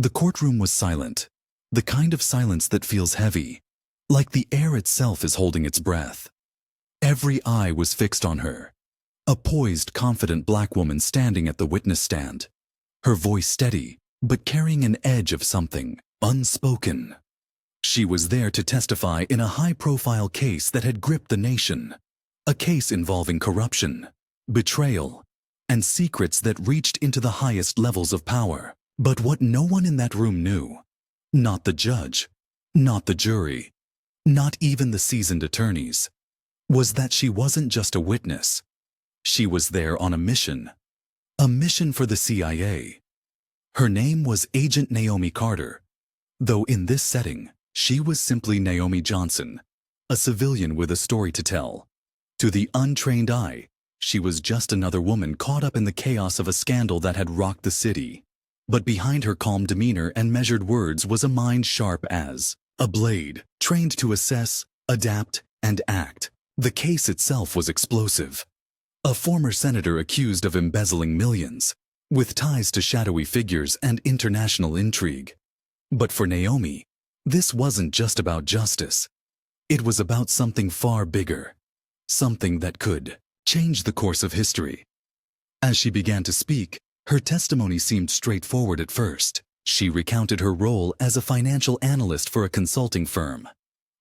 The courtroom was silent, the kind of silence that feels heavy, like the air itself is holding its breath. Every eye was fixed on her, a poised, confident black woman standing at the witness stand, her voice steady, but carrying an edge of something unspoken. She was there to testify in a high-profile case that had gripped the nation, a case involving corruption, betrayal, and secrets that reached into the highest levels of power. But what no one in that room knew, not the judge, not the jury, not even the seasoned attorneys, was that she wasn't just a witness. She was there on a mission for the CIA. Her name was Agent Naomi Carter, though in this setting, she was simply Naomi Johnson, a civilian with a story to tell. To the untrained eye, she was just another woman caught up in the chaos of a scandal that had rocked the city. But behind her calm demeanor and measured words was a mind sharp as a blade, trained to assess, adapt, and act. The case itself was explosive. A former senator accused of embezzling millions, with ties to shadowy figures and international intrigue. But for Naomi, this wasn't just about justice. It was about something far bigger, something that could change the course of history. As she began to speak, her testimony seemed straightforward at first. She recounted her role as a financial analyst for a consulting firm,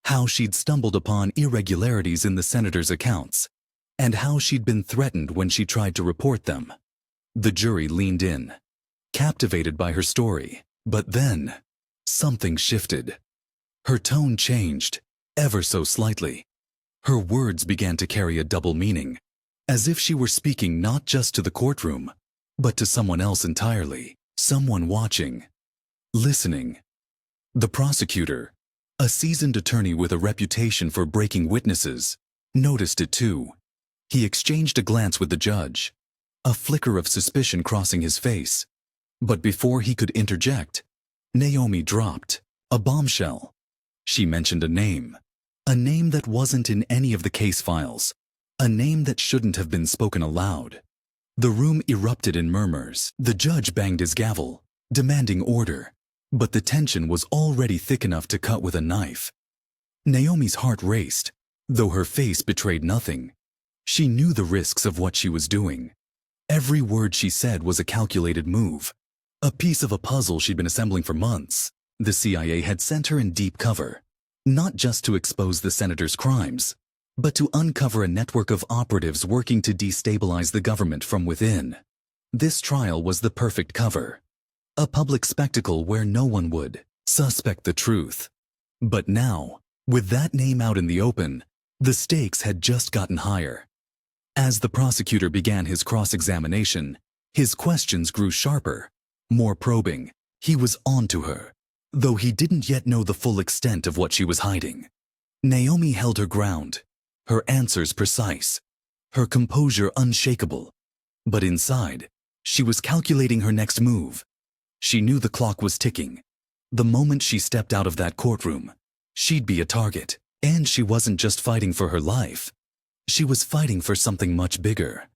how she'd stumbled upon irregularities in the senator's accounts, and how she'd been threatened when she tried to report them. The jury leaned in, captivated by her story. But then, something shifted. Her tone changed, ever so slightly. Her words began to carry a double meaning, as if she were speaking not just to the courtroom, but to someone else entirely, someone watching, listening. The prosecutor, a seasoned attorney with a reputation for breaking witnesses, noticed it too. He exchanged a glance with the judge, a flicker of suspicion crossing his face. But before he could interject, Naomi dropped a bombshell. She mentioned a name that wasn't in any of the case files, a name that shouldn't have been spoken aloud. The room erupted in murmurs. The judge banged his gavel, demanding order, but the tension was already thick enough to cut with a knife. Naomi's heart raced, though her face betrayed nothing. She knew the risks of what she was doing. Every word she said was a calculated move, a piece of a puzzle she'd been assembling for months. The CIA had sent her in deep cover, not just to expose the senator's crimes, but to uncover a network of operatives working to destabilize the government from within. This trial was the perfect cover, a public spectacle where no one would suspect the truth. But now, with that name out in the open, the stakes had just gotten higher. As the prosecutor began his cross-examination, his questions grew sharper, more probing. He was on to her, though he didn't yet know the full extent of what she was hiding. Naomi held her ground, her answers precise, her composure unshakable. But inside, she was calculating her next move. She knew the clock was ticking. The moment she stepped out of that courtroom, she'd be a target. And she wasn't just fighting for her life. She was fighting for something much bigger.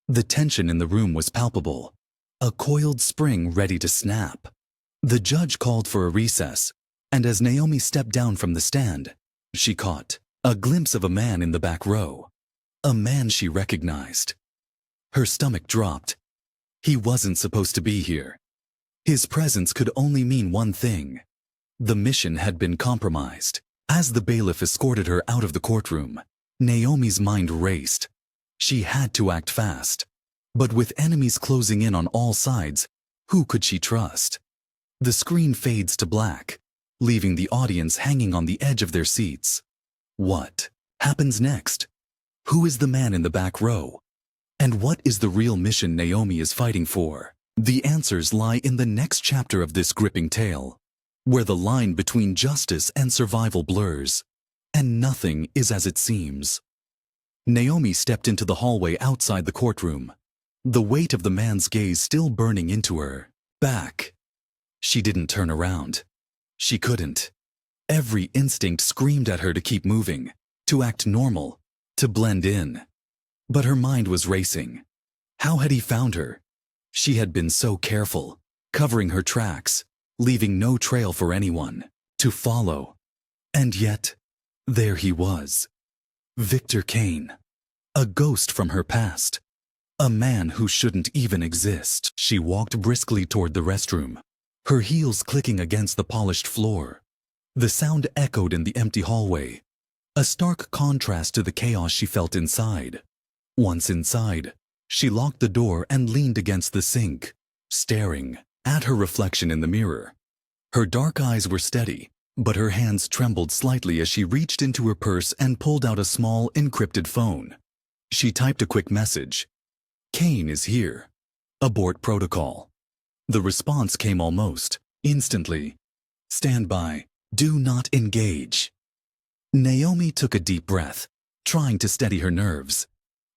The tension in the room was palpable, a coiled spring ready to snap. The judge called for a recess, and as Naomi stepped down from the stand, she caught a glimpse of a man in the back row, a man she recognized. Her stomach dropped. He wasn't supposed to be here. His presence could only mean one thing. The mission had been compromised. As the bailiff escorted her out of the courtroom, Naomi's mind raced. She had to act fast. But with enemies closing in on all sides, who could she trust? The screen fades to black, leaving the audience hanging on the edge of their seats. What happens next? Who is the man in the back row? And what is the real mission Naomi is fighting for? The answers lie in the next chapter of this gripping tale, where the line between justice and survival blurs, and nothing is as it seems. Naomi stepped into the hallway outside the courtroom, the weight of the man's gaze still burning into her back. She didn't turn around. She couldn't. Every instinct screamed at her to keep moving, to act normal, to blend in. But her mind was racing. How had he found her? She had been so careful, covering her tracks, leaving no trail for anyone to follow. And yet, there he was. Victor Kane. A ghost from her past. A man who shouldn't even exist. She walked briskly toward the restroom, her heels clicking against the polished floor. The sound echoed in the empty hallway, a stark contrast to the chaos she felt inside. Once inside, she locked the door and leaned against the sink, staring at her reflection in the mirror. Her dark eyes were steady, but her hands trembled slightly as she reached into her purse and pulled out a small, encrypted phone. She typed a quick message. "Kane is here. Abort protocol." The response came almost instantly. "Stand by. Do not engage." Naomi took a deep breath, trying to steady her nerves.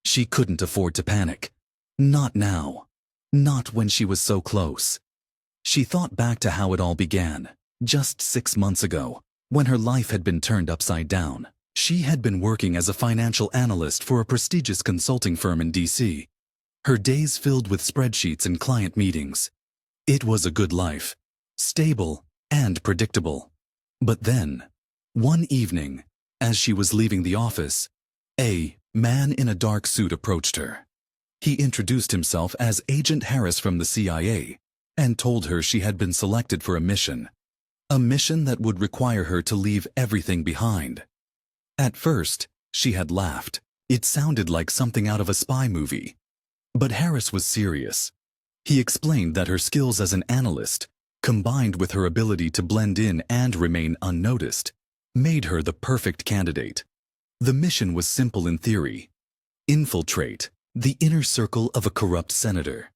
She couldn't afford to panic. Not now. Not when she was so close. She thought back to how it all began, just 6 months ago, when her life had been turned upside down. She had been working as a financial analyst for a prestigious consulting firm in DC. Her days filled with spreadsheets and client meetings. It was a good life, stable and predictable. But then, one evening, as she was leaving the office, a man in a dark suit approached her. He introduced himself as Agent Harris from the CIA and told her she had been selected for a mission that would require her to leave everything behind. At first, she had laughed. It sounded like something out of a spy movie. But Harris was serious. He explained that her skills as an analyst, combined with her ability to blend in and remain unnoticed, made her the perfect candidate. The mission was simple in theory. Infiltrate the inner circle of a corrupt senator.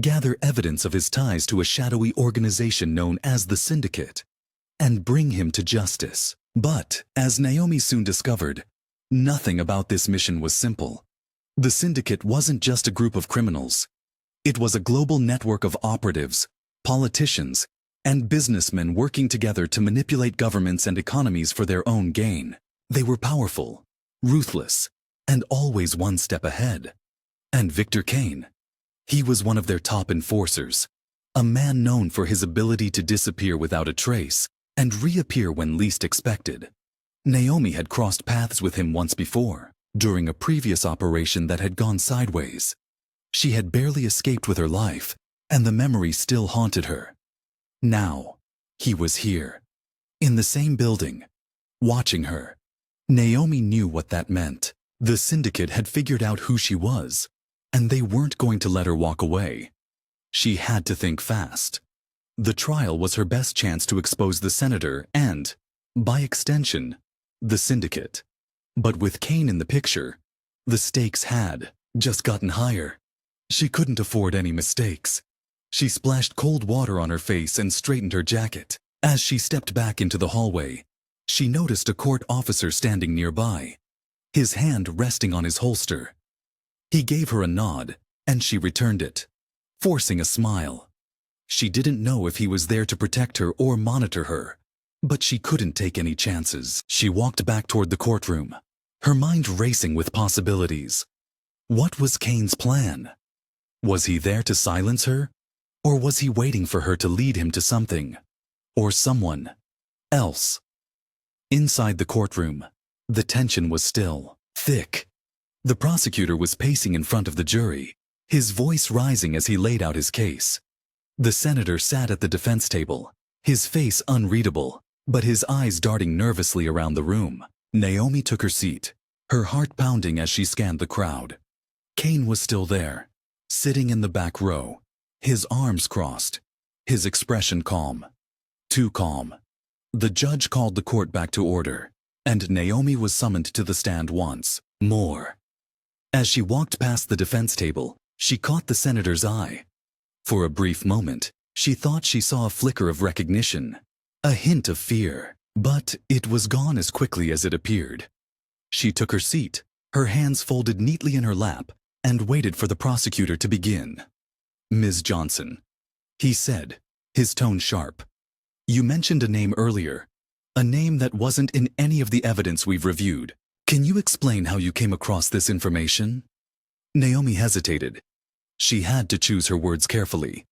Gather evidence of his ties to a shadowy organization known as the Syndicate, and bring him to justice. But, as Naomi soon discovered, nothing about this mission was simple. The Syndicate wasn't just a group of criminals. It was a global network of operatives, politicians, and businessmen working together to manipulate governments and economies for their own gain. They were powerful, ruthless, and always one step ahead. And Victor Kane, he was one of their top enforcers, a man known for his ability to disappear without a trace and reappear when least expected. Naomi had crossed paths with him once before, during a previous operation that had gone sideways. She had barely escaped with her life, and the memory still haunted her. Now, he was here, in the same building, watching her. Naomi knew what that meant. The Syndicate had figured out who she was, and they weren't going to let her walk away. She had to think fast. The trial was her best chance to expose the senator and, by extension, the Syndicate. But with Kane in the picture, the stakes had just gotten higher. She couldn't afford any mistakes. She splashed cold water on her face and straightened her jacket. As she stepped back into the hallway, she noticed a court officer standing nearby, his hand resting on his holster. He gave her a nod, and she returned it, forcing a smile. She didn't know if he was there to protect her or monitor her, but she couldn't take any chances. She walked back toward the courtroom, her mind racing with possibilities. What was Kane's plan? Was he there to silence her? Or was he waiting for her to lead him to something, or someone else? Inside the courtroom, the tension was still thick. The prosecutor was pacing in front of the jury, his voice rising as he laid out his case. The senator sat at the defense table, his face unreadable, but his eyes darting nervously around the room. Naomi took her seat, her heart pounding as she scanned the crowd. Kane was still there, sitting in the back row, his arms crossed, his expression calm. Too calm. The judge called the court back to order, and Naomi was summoned to the stand once more. As she walked past the defense table, she caught the senator's eye. For a brief moment, she thought she saw a flicker of recognition, a hint of fear, but it was gone as quickly as it appeared. She took her seat, her hands folded neatly in her lap, and waited for the prosecutor to begin. "Ms. Johnson," he said, his tone sharp. "You mentioned a name earlier, a name that wasn't in any of the evidence we've reviewed. Can you explain how you came across this information?" Naomi hesitated. She had to choose her words carefully.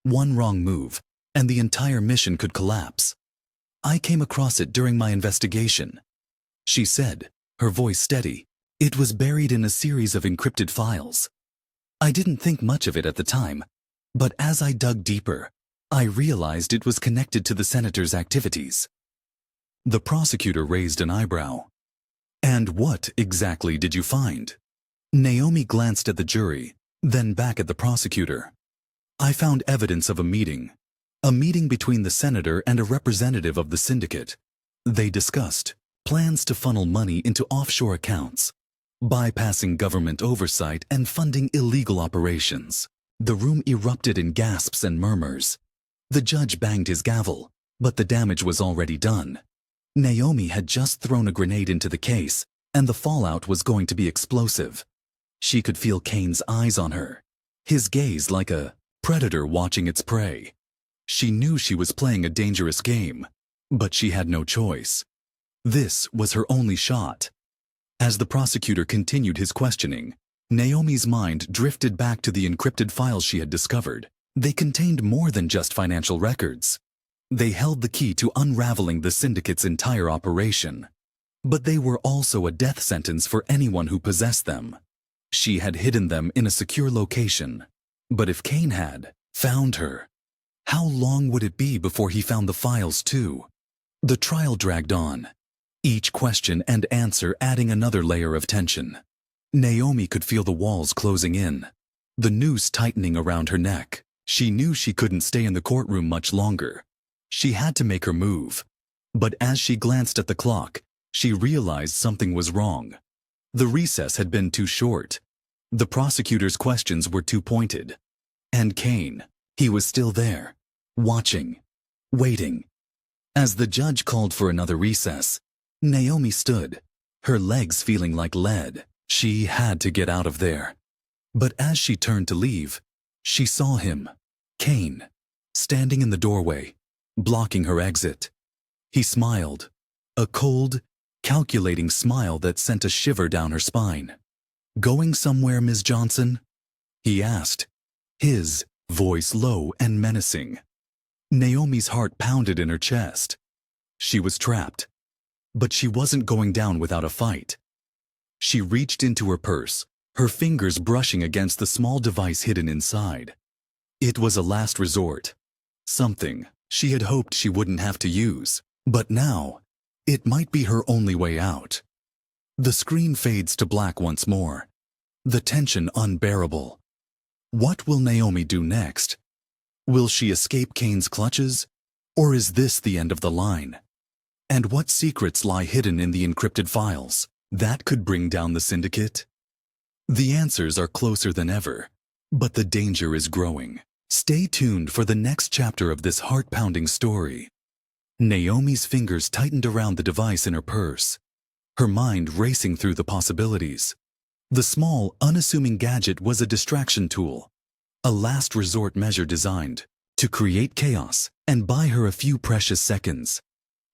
One wrong move, and the entire mission could collapse. I came across it during my investigation, she said, her voice steady. It was buried in a series of encrypted files. I didn't think much of it at the time, but as I dug deeper, I realized it was connected to the senator's activities. The prosecutor raised an eyebrow. And what exactly did you find? Naomi glanced at the jury, then back at the prosecutor. I found evidence of a meeting between the senator and a representative of the syndicate. They discussed plans to funnel money into offshore accounts, bypassing government oversight and funding illegal operations. The room erupted in gasps and murmurs. The judge banged his gavel, but the damage was already done. Naomi had just thrown a grenade into the case, and the fallout was going to be explosive. She could feel Kane's eyes on her, his gaze like a predator watching its prey. She knew she was playing a dangerous game, but she had no choice. This was her only shot. As the prosecutor continued his questioning, Naomi's mind drifted back to the encrypted files she had discovered. They contained more than just financial records. They held the key to unraveling the syndicate's entire operation. But they were also a death sentence for anyone who possessed them. She had hidden them in a secure location. But if Kane had found her, how long would it be before he found the files too? The trial dragged on, each question and answer adding another layer of tension. Naomi could feel the walls closing in, the noose tightening around her neck. She knew she couldn't stay in the courtroom much longer. She had to make her move. But as she glanced at the clock, she realized something was wrong. The recess had been too short. The prosecutor's questions were too pointed. And Kane, he was still there, watching, waiting. As the judge called for another recess, Naomi stood, her legs feeling like lead. She had to get out of there. But as she turned to leave, she saw him, Kane, standing in the doorway, blocking her exit. He smiled, a cold, calculating smile that sent a shiver down her spine. "Going somewhere, Ms. Johnson?" he asked, his voice low and menacing. Naomi's heart pounded in her chest. She was trapped, but she wasn't going down without a fight. She reached into her purse, her fingers brushing against the small device hidden inside. It was a last resort, something she had hoped she wouldn't have to use, but now it might be her only way out. The screen fades to black once more, the tension unbearable. What will Naomi do next? Will she escape Kane's clutches, or is this the end of the line? And what secrets lie hidden in the encrypted files that could bring down the syndicate? The answers are closer than ever, but the danger is growing. Stay tuned for the next chapter of this heart-pounding story. Naomi's fingers tightened around the device in her purse, her mind racing through the possibilities. The small, unassuming gadget was a distraction tool, a last resort measure designed to create chaos and buy her a few precious seconds.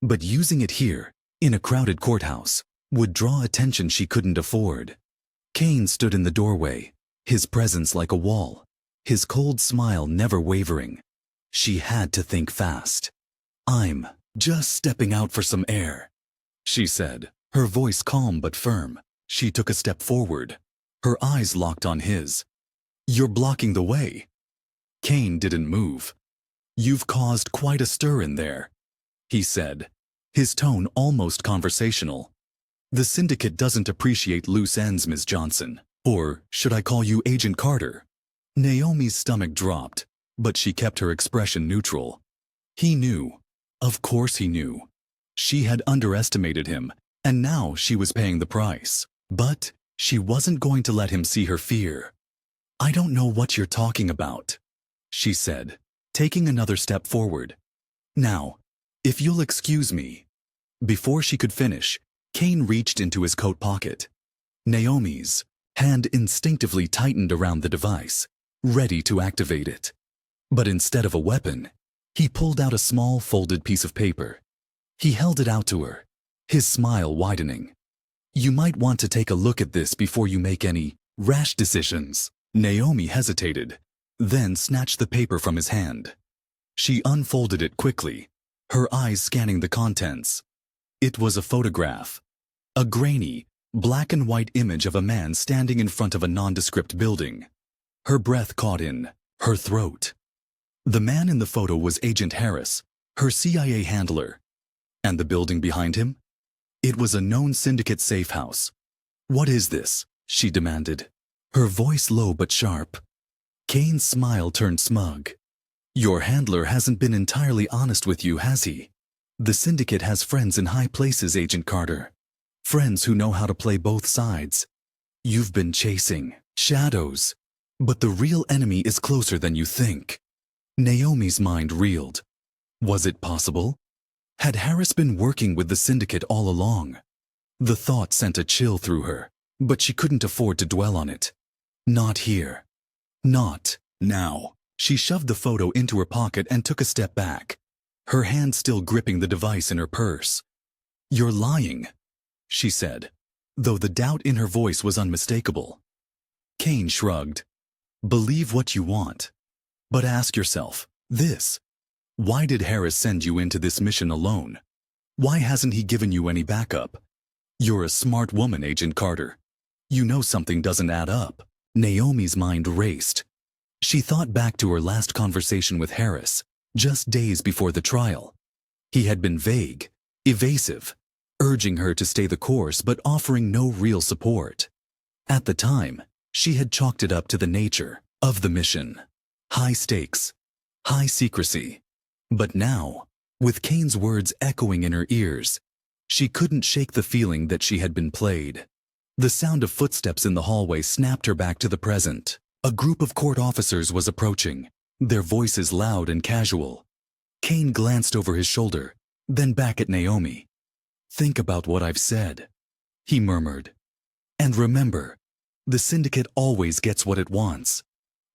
But using it here, in a crowded courthouse, would draw attention she couldn't afford. Kane stood in the doorway, his presence like a wall, his cold smile never wavering. She had to think fast. "I'm just stepping out for some air," she said, her voice calm but firm. She took a step forward, her eyes locked on his. "You're blocking the way." Kane didn't move. "You've caused quite a stir in there," he said, his tone almost conversational. "The syndicate doesn't appreciate loose ends, Ms. Johnson. Or should I call you Agent Carter?" Naomi's stomach dropped, but she kept her expression neutral. He knew. Of course he knew. She had underestimated him, and now she was paying the price. But she wasn't going to let him see her fear. "I don't know what you're talking about," she said, taking another step forward. "Now, if you'll excuse me." Before she could finish, Kane reached into his coat pocket. Naomi's hand instinctively tightened around the device, ready to activate it. But instead of a weapon, he pulled out a small folded piece of paper. He held it out to her, his smile widening. "You might want to take a look at this before you make any rash decisions." Naomi hesitated, then snatched the paper from his hand. She unfolded it quickly, her eyes scanning the contents. It was a photograph. A grainy, black and white image of a man standing in front of a nondescript building. Her breath caught in her throat. The man in the photo was Agent Harris, her CIA handler. And the building behind him? It was a known syndicate safe house. "What is this?" she demanded, her voice low but sharp. Kane's smile turned smug. "Your handler hasn't been entirely honest with you, has he? The syndicate has friends in high places, Agent Carter. Friends who know how to play both sides. You've been chasing shadows, but the real enemy is closer than you think." Naomi's mind reeled. Was it possible? Had Harris been working with the syndicate all along? The thought sent a chill through her, but she couldn't afford to dwell on it. Not here. Not now. She shoved the photo into her pocket and took a step back, her hand still gripping the device in her purse. "You're lying," she said, though the doubt in her voice was unmistakable. Kane shrugged. "Believe what you want. But ask yourself this. Why did Harris send you into this mission alone? Why hasn't he given you any backup? You're a smart woman, Agent Carter. You know something doesn't add up." Naomi's mind raced. She thought back to her last conversation with Harris, just days before the trial. He had been vague, evasive, urging her to stay the course but offering no real support. At the time, she had chalked it up to the nature of the mission. High stakes, high secrecy. But now, with Kane's words echoing in her ears, she couldn't shake the feeling that she had been played. The sound of footsteps in the hallway snapped her back to the present. A group of court officers was approaching, their voices loud and casual. Kane glanced over his shoulder, then back at Naomi. "Think about what I've said," he murmured. "And remember, the syndicate always gets what it wants."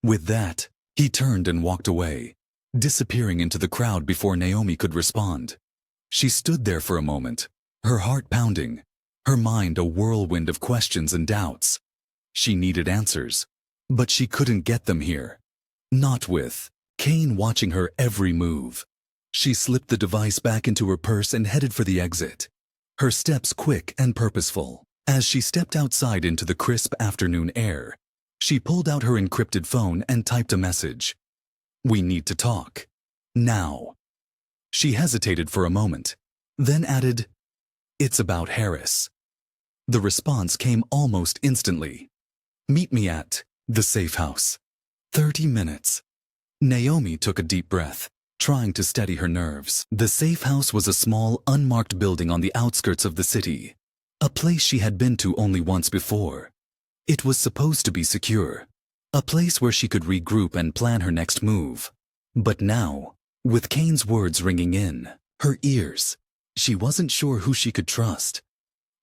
With that, he turned and walked away, disappearing into the crowd before Naomi could respond. She stood there for a moment, her heart pounding, her mind a whirlwind of questions and doubts. She needed answers, but she couldn't get them here. Not with Kane watching her every move. She slipped the device back into her purse and headed for the exit, her steps quick and purposeful. As she stepped outside into the crisp afternoon air, she pulled out her encrypted phone and typed a message. "We need to talk. Now." She hesitated for a moment, then added, "It's about Harris." The response came almost instantly. "Meet me at the safe house. 30 minutes. Naomi took a deep breath, trying to steady her nerves. The safe house was a small, unmarked building on the outskirts of the city, a place she had been to only once before. It was supposed to be secure, a place where she could regroup and plan her next move. But now, with Kane's words ringing in her ears, she wasn't sure who she could trust.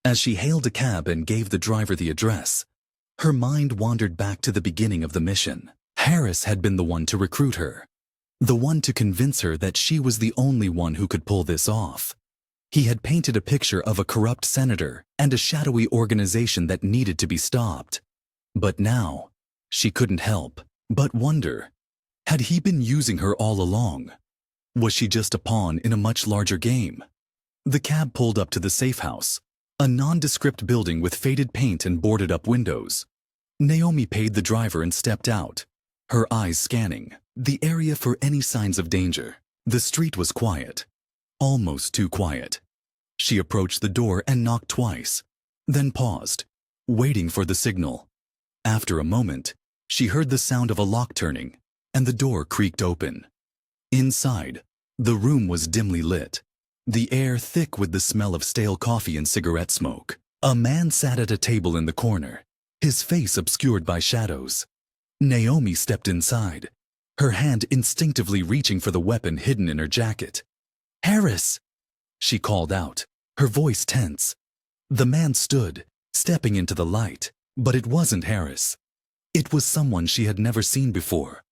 As she hailed a cab and gave the driver the address, her mind wandered back to the beginning of the mission. Harris had been the one to recruit her, the one to convince her that she was the only one who could pull this off. He had painted a picture of a corrupt senator and a shadowy organization that needed to be stopped. But now, she couldn't help but wonder, had he been using her all along? Was she just a pawn in a much larger game? The cab pulled up to the safe house, a nondescript building with faded paint and boarded-up windows. Naomi paid the driver and stepped out, her eyes scanning the area for any signs of danger. The street was quiet, almost too quiet. She approached the door and knocked twice, then paused, waiting for the signal. After a moment, she heard the sound of a lock turning, and the door creaked open. Inside, the room was dimly lit, the air thick with the smell of stale coffee and cigarette smoke. A man sat at a table in the corner, his face obscured by shadows. Naomi stepped inside, her hand instinctively reaching for the weapon hidden in her jacket. "Harris!" she called out, her voice tense. The man stood, stepping into the light, but it wasn't Harris. It was someone she had never seen before.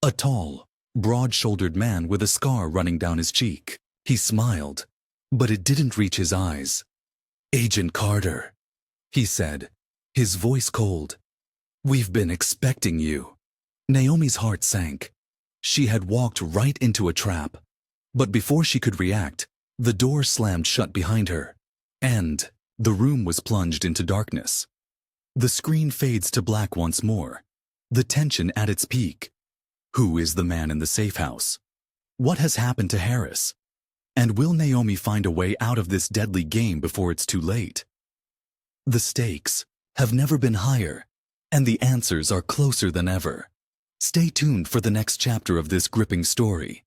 A tall, broad-shouldered man with a scar running down his cheek. He smiled, but it didn't reach his eyes. "Agent Carter," he said, his voice cold. "We've been expecting you." Naomi's heart sank. She had walked right into a trap. But before she could react, the door slammed shut behind her, and the room was plunged into darkness. The screen fades to black once more, the tension at its peak. Who is the man in the safe house? What has happened to Harris? And will Naomi find a way out of this deadly game before it's too late? The stakes have never been higher, and the answers are closer than ever. Stay tuned for the next chapter of this gripping story.